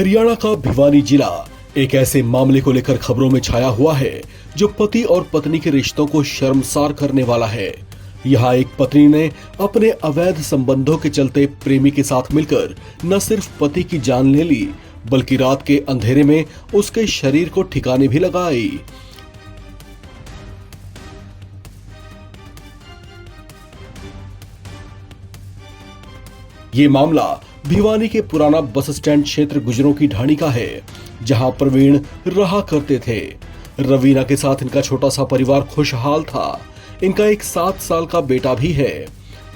हरियाणा का भिवानी जिला एक ऐसे मामले को लेकर खबरों में छाया हुआ है जो पति और पत्नी के रिश्तों को शर्मसार करने वाला है। यहाँ एक पत्नी ने अपने अवैध संबंधों के चलते प्रेमी के साथ मिलकर न सिर्फ पति की जान ले ली बल्कि रात के अंधेरे में उसके शरीर को ठिकाने भी लगाई। ये मामला भिवानी के पुराना बस स्टैंड क्षेत्र गुजरों की ढाणी का है, जहां प्रवीण रहा करते थे। रवीना के साथ इनका छोटा सा परिवार खुशहाल था। इनका एक 7 साल का बेटा भी है।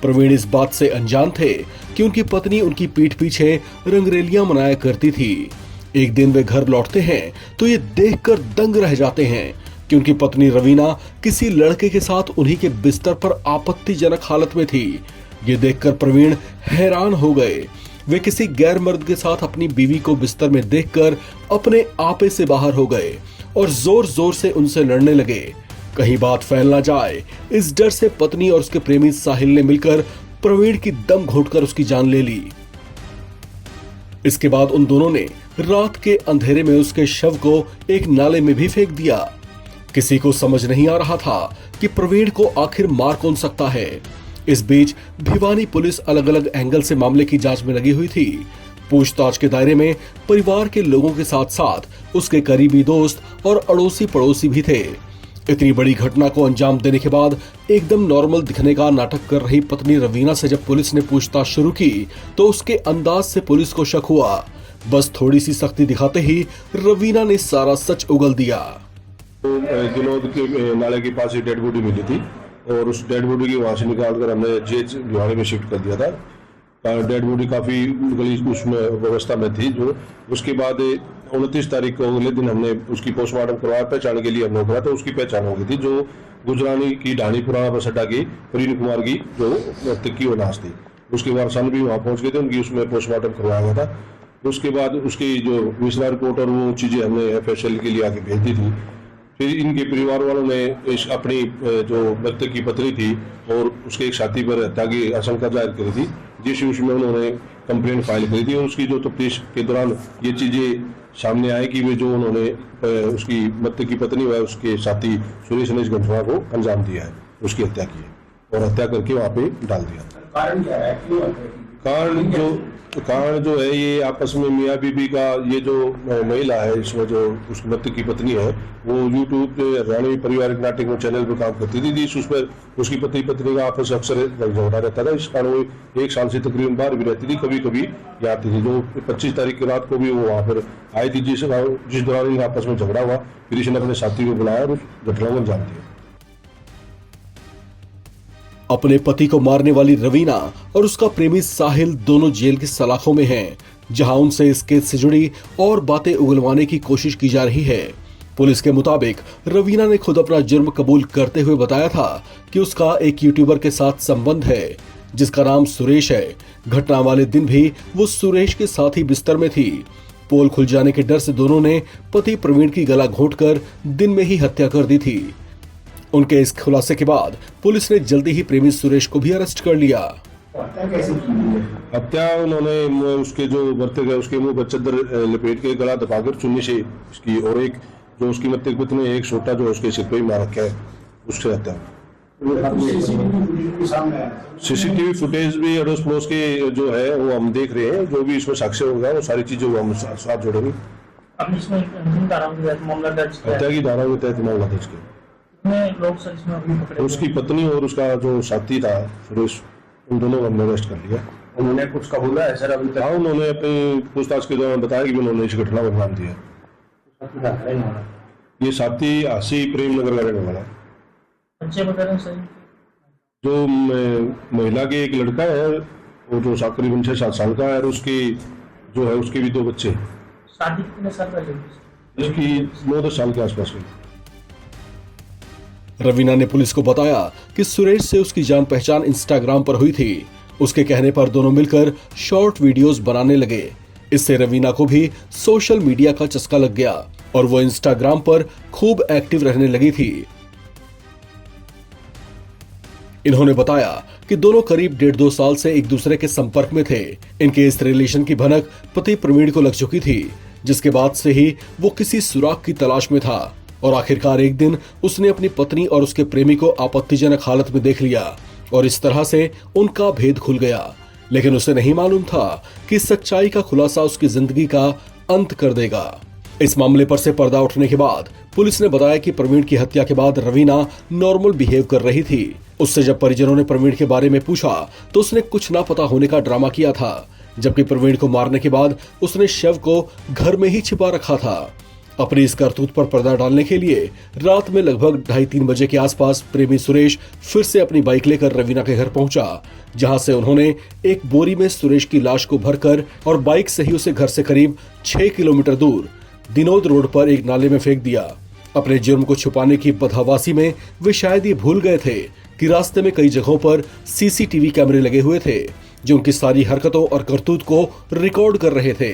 प्रवीण इस बात से अनजान थे कि उनकी पत्नी उनकी पीठ पीछे रंगरेलियां मनाया करती थी। एक दिन वे घर लौटते हैं तो ये देखकर दंग रह जाते हैं कि उनकी पत्नी रवीना किसी लड़के के साथ उन्हीं के बिस्तर पर आपत्तिजनक हालत में थी। ये देखकर प्रवीण हैरान हो गए। वे किसी गैर मर्द के साथ अपनी बीवी को बिस्तर में देखकर अपने आपे से बाहर हो गए और जोर जोर से उनसे लड़ने लगे। कहीं बात फैल ना जाए, इस डर से पत्नी और उसके प्रेमी साहिल ने मिलकर प्रवीण की दम घोंटकर उसकी जान ले ली। इसके बाद उन दोनों ने रात के अंधेरे में उसके शव को एक नाले में भी फेंक दिया। किसी को समझ नहीं आ रहा था कि प्रवीण को आखिर मार कौन सकता है। इस बीच भिवानी पुलिस अलग अलग एंगल से मामले की जांच में लगी हुई थी। पूछताछ के दायरे में परिवार के लोगों के साथ साथ उसके करीबी दोस्त और अड़ोसी पड़ोसी भी थे। इतनी बड़ी घटना को अंजाम देने के बाद एकदम नॉर्मल दिखने का नाटक कर रही पत्नी रवीना से जब पुलिस ने पूछताछ शुरू की तो उसके अंदाज से पुलिस को शक हुआ। बस थोड़ी सी सख्ती दिखाते ही रवीना ने सारा सच उगल दिया। दिनोद के नाले के पास डेड बॉडी मिली थी और उस डेड बॉडी की वहां से निकालकर हमने जेएच भिवानी में शिफ्ट कर दिया था। डेड बॉडी काफी गली उसमें व्यवस्था में थी। जो उसके बाद 29 तारीख को अगले दिन हमने उसकी पोस्टमार्टम करवाया, पहचान के लिए हमने करा तो उसकी पहचान हो गई थी। जो गुजरानी की ढाणी पुराना बस अड्डा की प्रवीण कुमार की जो मृतक की वो लाश थी, उसके वारसान भी वहाँ पहुंच गए थे, उनकी उसमें पोस्टमार्टम करवाया गया था। उसके बाद उसकी जो विसरा रिपोर्ट और वो चीजें हमने FSL के लिए आगे भेज दी थी। फिर इनके परिवार वालों ने अपनी जो मृतक की पत्नी थी और उसके एक साथी पर हत्या की आशंका जाहिर करी थी, जिस उसमें उन्होंने कंप्लेंट फाइल करी थी। और उसकी जो तफ्तीश के दौरान ये चीजें सामने आई कि वे जो उन्होंने उसकी मृतक की पत्नी व उसके साथी सुरेश ने इस घटना को अंजाम दिया है, उसकी हत्या की है और हत्या करके वहाँ पे डाल दिया। कारण क्या है? कारण जो है ये आपस में मियाँ बीबी का, ये जो महिला है इसमें जो उस मृतक की पत्नी है वो यूट्यूब पे हरियाणवी पारिवारिक नाटक चैनल पे काम करती थी। उस पर उसकी पति पत्नी का आपस अक्सर झगड़ा रहता था। इस कारण वो 1 साल से तकरीबन बाहर भी रहती थी, कभी कभी आती थी। जो 25 तारीख की रात को भी वो वहाँ पर आई थी, जिस दौरान आपस में झगड़ा हुआ। फिर इसने अपने साथी को बुलाया और उस घटना को अंजाम दिया। अपने पति को मारने वाली रवीना और उसका प्रेमी साहिल दोनों जेल की सलाखों में हैं, जहां उनसे इस केस से जुड़ी और बातें उगलवाने की कोशिश की जा रही है। पुलिस के मुताबिक रवीना ने खुद अपना जुर्म कबूल करते हुए बताया था कि उसका एक यूट्यूबर के साथ संबंध है जिसका नाम सुरेश है। घटना वाले दिन भी वो सुरेश के साथ ही बिस्तर में थी। पोल खुल जाने के डर से दोनों ने पति प्रवीण की गला घोंटकर दिन में ही हत्या कर दी थी। उनके इस खुलासे के बाद पुलिस ने जल्दी ही प्रेमी सुरेश को भी अरेस्ट कर लिया। हत्या उन्होंने उसके जो मृतक है उसके मुंह पर चादर लपेट के गला दबाकर चुन्नी से इसकी, और एक जो उसकी मृतक पत्नी एक छोटा जो उसके सिर पे ही मार रखा है, उससे हत्या। CCTV फुटेज भी अड़ोस पड़ोस के जो है वो हम देख रहे हैं। जो भी इसमें साक्ष्य होगा वो सारी चीजें वो हम साथ जोड़ेंगे। हत्या की धारा के तहत मामला दर्ज किया। उसकी पत्नी और उसका जो साथी था सुरेश, उन दोनों को हमने अरेस्ट कर लिया। उन्होंने कुछ कबूला है सर अभी तक? हाँ, उन्होंने अपनी पूछताछ के दौरान बताया कि उन्होंने इस घटना को अंजाम दिया। ये साथी आसी प्रेम नगर का रहने वाला। बच्चे बता रहे हैं जो महिला के एक लड़का है वो जो तकरीबन 6-7 साल का है और उसकी जो है उसके भी 2 बच्चे। शादी कितने साल पहले? उसकी 9-10 साल के आसपास हुई। रवीना ने पुलिस को बताया कि सुरेश से उसकी जान पहचान इंस्टाग्राम पर हुई थी। उसके कहने पर दोनों मिलकर शॉर्ट वीडियोस बनाने लगे। इससे रवीना को भी सोशल मीडिया का चस्का लग गया और वो इंस्टाग्राम पर खूब एक्टिव रहने लगी थी। इन्होंने बताया कि दोनों करीब 1.5-2 साल से एक दूसरे के संपर्क में थे। इनके इस रिलेशन की भनक पति प्रवीण को लग चुकी थी, जिसके बाद से ही वो किसी सुराग की तलाश में था और आखिरकार एक दिन उसने अपनी पत्नी और उसके प्रेमी को आपत्तिजनक हालत में देख लिया और इस तरह से उनका भेद खुल गया। लेकिन उसे नहीं मालूम था कि सच्चाई का खुलासा उसकी जिंदगी का अंत कर देगा। इस मामले पर से पर्दा उठने के बाद पुलिस ने बताया कि प्रवीण की हत्या के बाद रवीना नॉर्मल बिहेव कर रही थी। उससे जब परिजनों ने प्रवीण के बारे में पूछा तो उसने कुछ ना पता होने का ड्रामा किया था, जबकि प्रवीण को मारने के बाद उसने शव को घर में ही छिपा रखा था। अपनी इस करतूत पर पर्दा डालने के लिए रात में लगभग 2:30-3 बजे के आसपास प्रेमी सुरेश फिर से अपनी बाइक लेकर रवीना के घर पहुंचा, जहां से उन्होंने एक बोरी में सुरेश की लाश को भरकर और बाइक से ही उसे घर से करीब 6 किलोमीटर दूर दिनोद रोड पर एक नाले में फेंक दिया। अपने जुर्म को छुपाने की बदहवासी में वे शायद ये भूल गए थे कि रास्ते में कई जगहों पर सीसीटीवी कैमरे लगे हुए थे जो उनकी सारी हरकतों और करतूत को रिकॉर्ड कर रहे थे।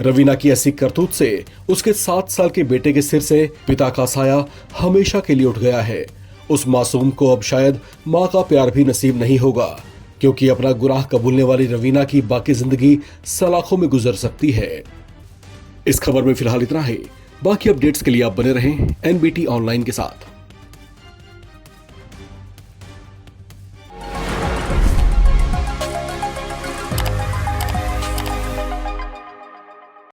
रवीना की ऐसी करतूत से उसके 7 साल के बेटे के सिर से पिता का साया हमेशा के लिए उठ गया है। उस मासूम को अब शायद माँ का प्यार भी नसीब नहीं होगा, क्योंकि अपना गुनाह कबूलने वाली रवीना की बाकी जिंदगी सलाखों में गुजर सकती है। इस खबर में फिलहाल इतना ही। बाकी अपडेट्स के लिए आप बने रहें NBT ऑनलाइन के साथ।